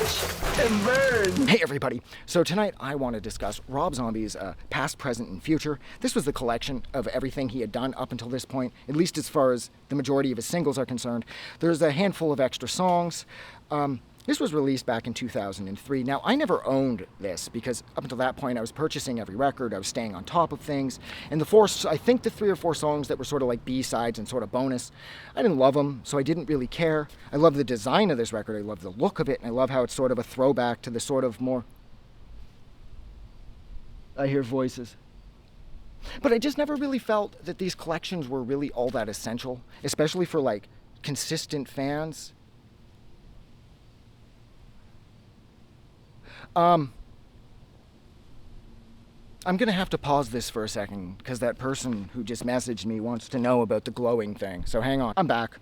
Watch and burn. Hey everybody, so tonight I want to discuss Rob Zombie's past, present, and future. This was the collection of everything he had done up until this point, at least as far as the majority of his singles are concerned. There's a handful of extra songs. This was released back in 2003. Now, I never owned this because up until that point I was purchasing every record, I was staying on top of things, and I think the 3 or 4 songs that were sort of like B-sides and sort of bonus, I didn't love them, so I didn't really care. I love the design of this record, I love the look of it, and I love how it's sort of a throwback to the sort of more... I hear voices. But I just never really felt that these collections were really all that essential, especially for like consistent fans. I'm going to have to pause this for a second because that person who just messaged me wants to know about the glowing thing. So hang on. I'm back.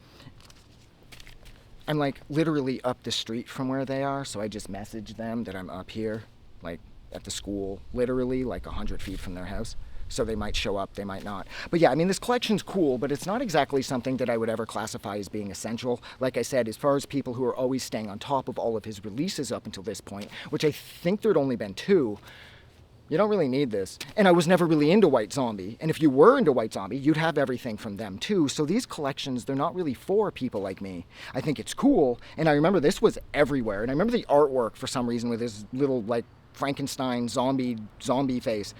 I'm like literally up the street from where they are, so I just messaged them that I'm up here, like at the school, literally like 100 feet from their house. So they might show up, they might not. But yeah, I mean, this collection's cool, but it's not exactly something that I would ever classify as being essential. Like I said, as far as people who are always staying on top of all of his releases up until this point, which I think there'd only been 2, you don't really need this. And I was never really into White Zombie. And if you were into White Zombie, you'd have everything from them too. So these collections, they're not really for people like me. I think it's cool. And I remember this was everywhere. And I remember the artwork for some reason with his little like Frankenstein zombie face.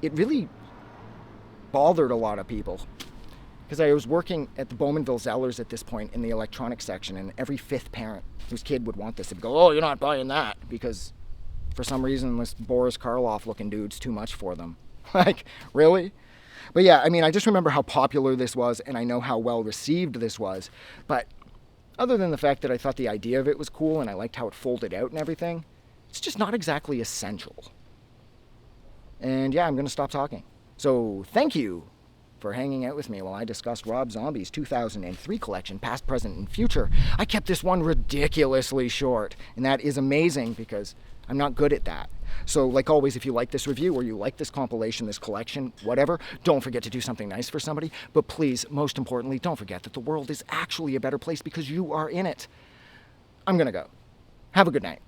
It really bothered a lot of people because I was working at the Bowmanville Zellers at this point in the electronics section, and every 5th parent whose kid would want this would go, "Oh, you're not buying that," because for some reason this Boris Karloff looking dude's too much for them. Like, really? But yeah, I mean, I just remember how popular this was, and I know how well received this was, but other than the fact that I thought the idea of it was cool and I liked how it folded out and everything, it's just not exactly essential. And yeah, I'm going to stop talking. So thank you for hanging out with me while I discussed Rob Zombie's 2003 collection, Past, Present, and Future. I kept this one ridiculously short, and that is amazing because I'm not good at that. So like always, if you like this review or you like this compilation, this collection, whatever, don't forget to do something nice for somebody. But please, most importantly, don't forget that the world is actually a better place because you are in it. I'm going to go. Have a good night.